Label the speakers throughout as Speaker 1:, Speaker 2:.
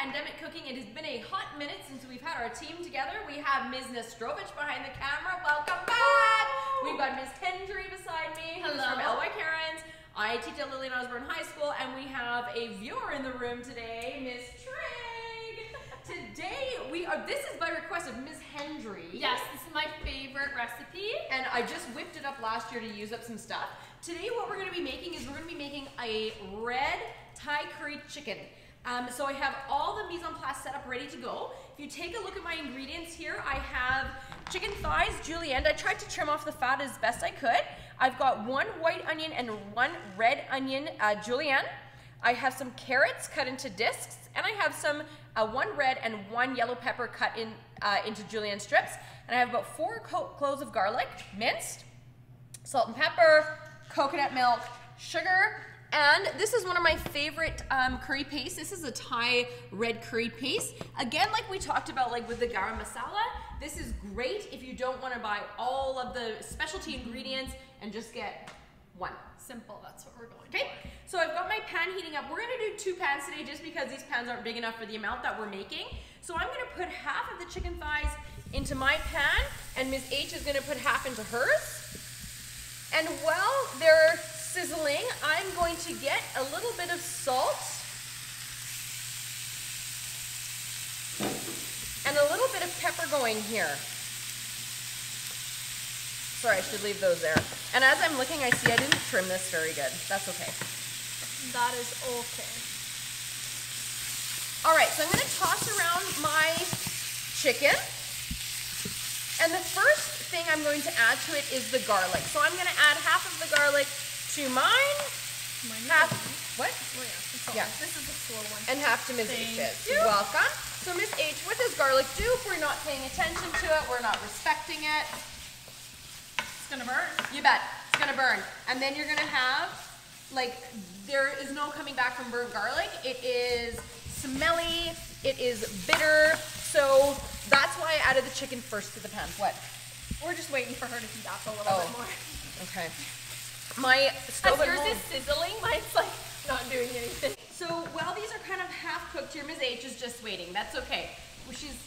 Speaker 1: pandemic cooking. It has been a hot minute since we've had our team together. We have Ms. Nastrovich behind the camera. Welcome back. We've got Ms. Hendry beside me, who's from LY Karens. I teach at Lillian Osborne High School, and we have a viewer in the room today, Ms. Trigg. Today this is by request of Ms. Hendry.
Speaker 2: Yes, this is my favorite recipe.
Speaker 1: And I just whipped it up last year to use up some stuff. Today what we're going to be making is we're going to be making a red Thai curry chicken. So I have all the mise en place set up ready to go. If you take a look at my ingredients here, I have chicken thighs, julienne. I tried to trim off the fat as best I could. I've got 1 white onion and 1 red onion julienne. I have some carrots cut into discs, and I have some 1 red and 1 yellow pepper cut into julienne strips. And I have about 4 cloves of garlic, minced, salt and pepper, coconut milk, sugar, and this is one of my favorite curry pastes. This is a Thai red curry paste. Again, like we talked about, like with the garam masala, this is great if you don't want to buy all of the specialty ingredients and just get one.
Speaker 2: Simple, that's what we're going
Speaker 1: for. Okay, so I've got my pan heating up. We're going to do 2 pans today just because these pans aren't big enough for the amount that we're making. So I'm going to put half of the chicken thighs into my pan, and Ms. H is going to put half into hers. And while they're sizzling, I'm going to get a little bit of salt and a little bit of pepper going here. Sorry, I should leave those there. And as I'm looking, I see I didn't trim this very good. That's okay.
Speaker 2: That is okay.
Speaker 1: All right, so I'm going to toss around my chicken. And the first thing I'm going to add to it is the garlic. So I'm going to add half of the garlic to mine. Half, what?
Speaker 2: Oh yeah, this is a slow one.
Speaker 1: And half to Ms. H's. Welcome. So Ms. H, what does garlic do if we're not paying attention to it, we're not respecting it?
Speaker 2: It's gonna burn.
Speaker 1: You bet, it's gonna burn. And then you're gonna have, like, there is no coming back from burnt garlic. It is smelly, it is bitter, so that's why I added the chicken first to the pan. What?
Speaker 2: We're just waiting for her to heat up a little bit more.
Speaker 1: Okay. My stove
Speaker 2: as yours is sizzling, mine's like not doing anything.
Speaker 1: So while these are kind of half cooked here, Ms. H is just waiting. That's okay. Well, she's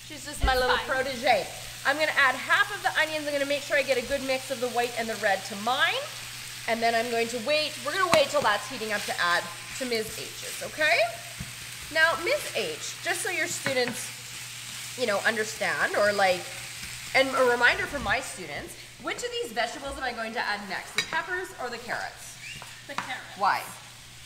Speaker 1: just my little protege. I'm gonna add half of the onions. I'm gonna make sure I get a good mix of the white and the red to mine. And then I'm going to wait. We're gonna wait till that's heating up to add to Ms. H's, okay? Now, Ms. H, just so your students, understand, or like, and a reminder for my students, which of these vegetables am I going to add next? The peppers or the carrots?
Speaker 2: The carrots.
Speaker 1: Why?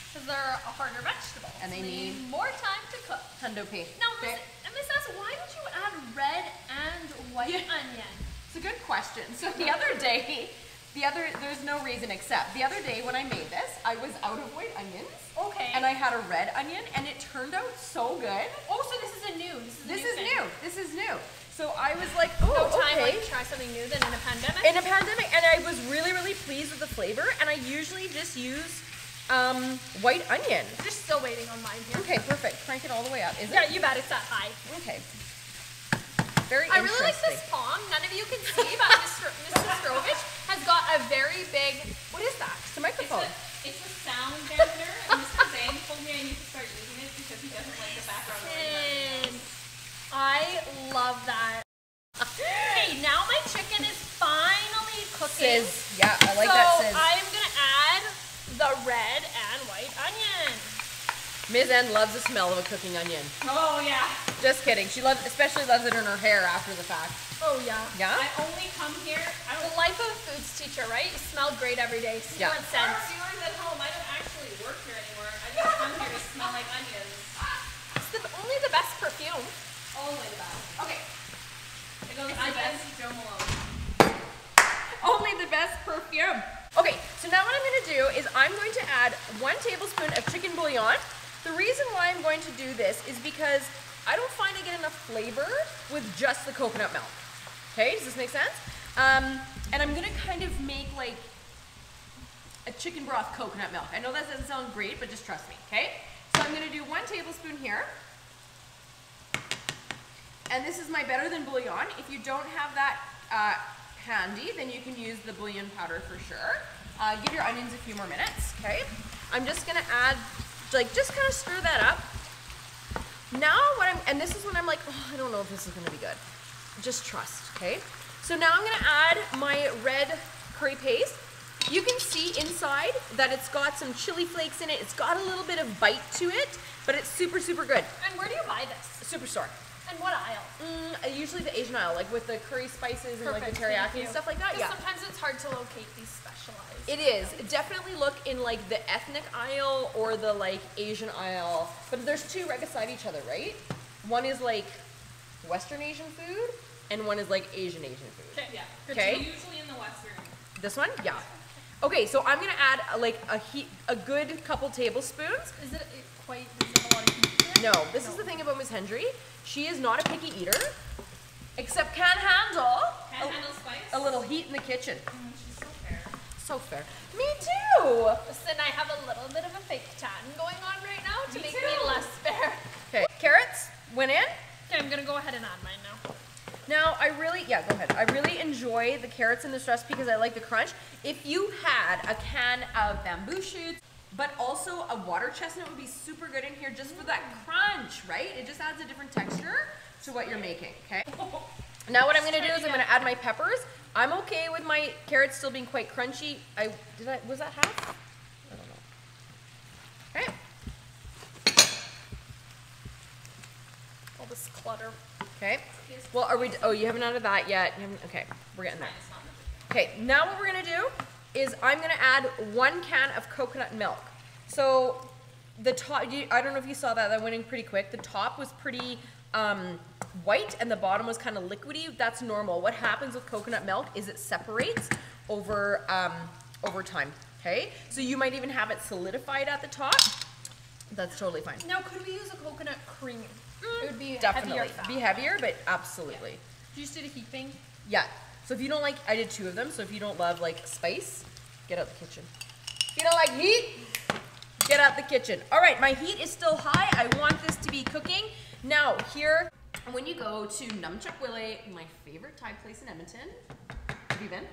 Speaker 2: Because they're a harder vegetable.
Speaker 1: And they need
Speaker 2: more time to cook.
Speaker 1: Hundo P.
Speaker 2: Now, Miss S, why did you add red and white onion?
Speaker 1: It's a good question. So the other day, there's no reason except, the other day when I made this, I was out of white onions.
Speaker 2: Okay.
Speaker 1: And I had a red onion, and it turned out so good.
Speaker 2: Oh, so this is a new.
Speaker 1: This is new. So I was like,
Speaker 2: no time like to try something new than in a pandemic?
Speaker 1: In a pandemic, and I was really, really pleased with the flavor, and I usually just use white onion.
Speaker 2: Just still waiting on mine here.
Speaker 1: Okay, perfect. Crank it all the way up. Is it?
Speaker 2: Yeah, you bet it's that high.
Speaker 1: Okay. Very
Speaker 2: I
Speaker 1: interesting.
Speaker 2: really like this palm. None of you can see, but Mr. Strovich has got a very big, what is that?
Speaker 1: It's a microphone.
Speaker 3: It's a sound dampener, and Mr. Zane told me I need to start using it because he doesn't like the background noise.
Speaker 2: I love that. Okay, now my chicken is finally cooking.
Speaker 1: Yeah, I like that sizz.
Speaker 2: So I'm gonna add the red and white onion.
Speaker 1: Ms. N loves the smell of a cooking onion.
Speaker 3: Oh yeah.
Speaker 1: Just kidding. She especially loves it in her hair after the fact.
Speaker 2: Oh yeah.
Speaker 1: Yeah?
Speaker 3: I only come here.
Speaker 2: The life of a foods teacher, right? You smell great every day.
Speaker 1: Yeah.
Speaker 3: For our viewers at home, I don't actually work here anymore. I just come here to smell like onions.
Speaker 2: It's only the best perfume.
Speaker 3: Only the best. Okay. It goes the best Joe Malone.
Speaker 1: Only the best perfume. Okay, so now what I'm going to do is I'm going to add 1 tablespoon of chicken bouillon. The reason why I'm going to do this is because I don't find I get enough flavor with just the coconut milk. Okay, does this make sense? And I'm going to kind of make like a chicken broth coconut milk. I know that doesn't sound great, but just trust me, okay? So I'm going to do 1 tablespoon here. And this is my better than bouillon. If you don't have that handy, then you can use the bouillon powder for sure. Give your onions a few more minutes, okay? I'm just gonna add, like, just kind of stir that up. Now and this is when I'm like, oh, I don't know if this is gonna be good. Just trust, okay? So now I'm gonna add my red curry paste. You can see inside that it's got some chili flakes in it. It's got a little bit of bite to it, but it's super, super good.
Speaker 2: And where do you buy this?
Speaker 1: Superstore.
Speaker 2: And what aisle?
Speaker 1: Usually the Asian aisle, like with the curry spices and like the teriyaki and stuff like that. Yeah.
Speaker 2: Sometimes it's hard to locate these specialized.
Speaker 1: It is. Definitely look in like the ethnic aisle or the like Asian aisle. But there's two right beside each other, right? One is like Western Asian food and one is like Asian food.
Speaker 3: Okay, yeah.
Speaker 1: Okay.
Speaker 3: Usually in the Western.
Speaker 1: This one? Yeah. Okay, so I'm gonna add like a good couple tablespoons.
Speaker 2: Is it quite, does it have a lot of heat to it?
Speaker 1: No, this is the thing about Miss Hendry. She is not a picky eater, except can handle
Speaker 3: spice.
Speaker 1: a little heat in the kitchen.
Speaker 3: She's so fair.
Speaker 1: So fair. Me too.
Speaker 2: Listen, I have a little bit of a fake tan going on right now to
Speaker 3: Me
Speaker 2: make
Speaker 3: too.
Speaker 2: me less fair.
Speaker 1: Okay, carrots went in.
Speaker 2: Okay, I'm gonna go ahead and add mine now.
Speaker 1: Now, go ahead. I really enjoy the carrots in this recipe because I like the crunch. If you had a can of bamboo shoots, but also a water chestnut would be super good in here just for that crunch, right? It just adds a different texture to what you're making, okay? Now what I'm gonna do is I'm gonna add my peppers. I'm okay with my carrots still being quite crunchy. Was that half? I don't know. Okay.
Speaker 2: All this clutter.
Speaker 1: Okay. Well, you haven't added that yet. Okay, we're getting there. Okay, now what we're gonna do is I'm gonna add 1 can of coconut milk. So the top, I don't know if you saw that went in pretty quick. The top was pretty white and the bottom was kind of liquidy. That's normal. What happens with coconut milk is it separates over time, okay? So you might even have it solidified at the top. That's totally fine.
Speaker 2: Now, could we use a coconut cream? It would be
Speaker 1: Definitely.
Speaker 2: heavier fat.
Speaker 1: Be heavier, but absolutely.
Speaker 2: Do you just do the heaping?
Speaker 1: Yeah. So if you don't like, I did 2 of them, so if you don't love like spice, get out the kitchen. If you don't like heat, get out the kitchen. All right, my heat is still high. I want this to be cooking. Now here, when you go to Numchuck Willie, my favorite Thai place in Edmonton, have you been?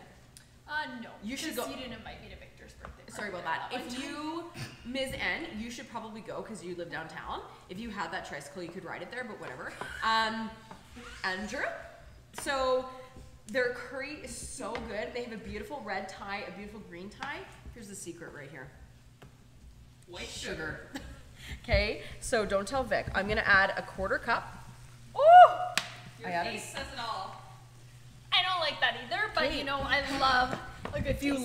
Speaker 2: No.
Speaker 1: You should go.
Speaker 2: You didn't invite me to Victor's birthday.
Speaker 1: Sorry about that. If you, Ms. N, you should probably go because you live downtown. If you had that tricycle, you could ride it there, but whatever. Andrew. So their curry is so good. They have a beautiful red Thai, a beautiful green Thai. Here's the secret right here.
Speaker 3: White sugar.
Speaker 1: Okay, so don't tell Vic. I'm gonna add a 1/4 cup. Oh!
Speaker 3: Your face says it all.
Speaker 2: I don't like that either, but you know, I love a good
Speaker 1: If you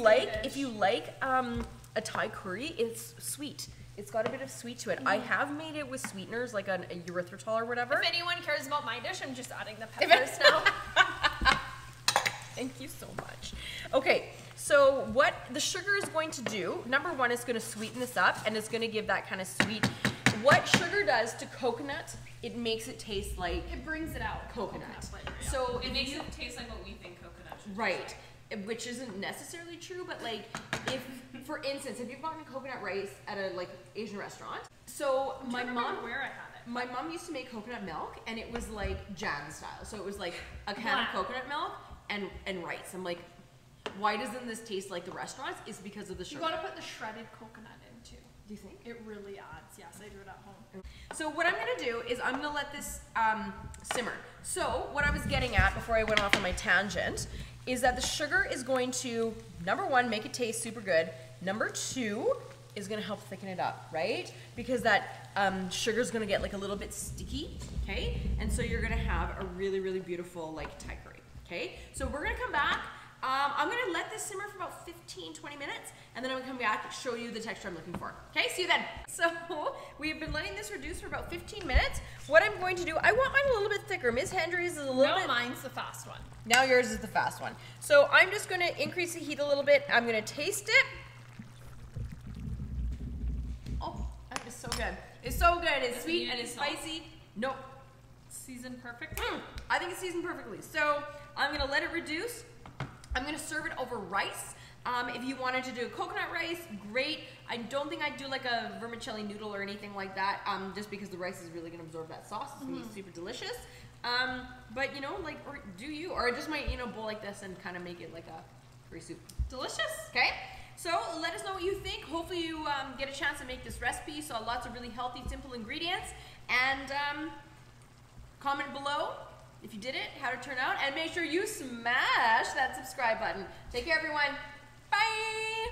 Speaker 1: like a Thai curry, it's sweet. It's got a bit of sweet to it. I have made it with sweeteners like a erythritol or whatever.
Speaker 2: If anyone cares about my dish, I'm just adding the peppers now.
Speaker 1: Thank you so much. Okay, so what the sugar is going to do, number 1, is going to sweeten this up and it's going to give that kind of sweet. What sugar does to coconut, it makes it taste like
Speaker 2: It brings it out.
Speaker 1: coconut.
Speaker 2: Flavor, yeah.
Speaker 1: So
Speaker 3: It makes it taste like what we think coconut should
Speaker 1: right,
Speaker 3: taste
Speaker 1: which isn't necessarily true, but like if, for instance, if you've gotten coconut rice at a like Asian restaurant, so my mom,
Speaker 2: where I had it.
Speaker 1: my mom used to make coconut milk and it was like Jan style. So it was like a can of
Speaker 2: Wow.
Speaker 1: coconut milk and rice. I'm like, why doesn't this taste like the restaurants? It's because of the
Speaker 2: You
Speaker 1: sugar.
Speaker 2: gotta put the shredded coconut in too.
Speaker 1: Do you think?
Speaker 2: It really adds. Yes, I do it at home.
Speaker 1: So what I'm gonna do is I'm gonna let this simmer. So what I was getting at before I went off on my tangent is that the sugar is going to, number 1, make it taste super good. Number 2 is gonna help thicken it up, right? Because that sugar is gonna get like a little bit sticky, okay? And so you're gonna have a really, really beautiful like Thai curry, okay? So we're gonna come back. I'm gonna let this simmer for about 15-20 minutes, and then I'm gonna come back and show you the texture I'm looking for. Okay, see you then. So we've been letting this reduce for about 15 minutes. What I'm going to do, I want mine a little bit thicker. Miss Hendry's is a little bit.
Speaker 2: Mine's the fast one.
Speaker 1: Now yours is the fast one. So I'm just gonna increase the heat a little bit. I'm gonna taste it. Oh, that is so good. It's so good. It's sweet and it's spicy. Nope.
Speaker 2: Seasoned perfect.
Speaker 1: I think it's seasoned perfectly. So I'm gonna let it reduce. I'm gonna serve it over rice. If you wanted to do coconut rice, great. I don't think I'd do like a vermicelli noodle or anything like that, just because the rice is really gonna absorb that sauce. It's gonna be super delicious. But you know, like, or I just might, you know, bowl like this and kind of make it like a curry soup.
Speaker 2: Delicious.
Speaker 1: Okay. So let us know what you think. Hopefully you get a chance to make this recipe. So lots of really healthy, simple ingredients. And comment below if you did it, how it turned out, and make sure you smash that subscribe button. Take care, everyone. Bye.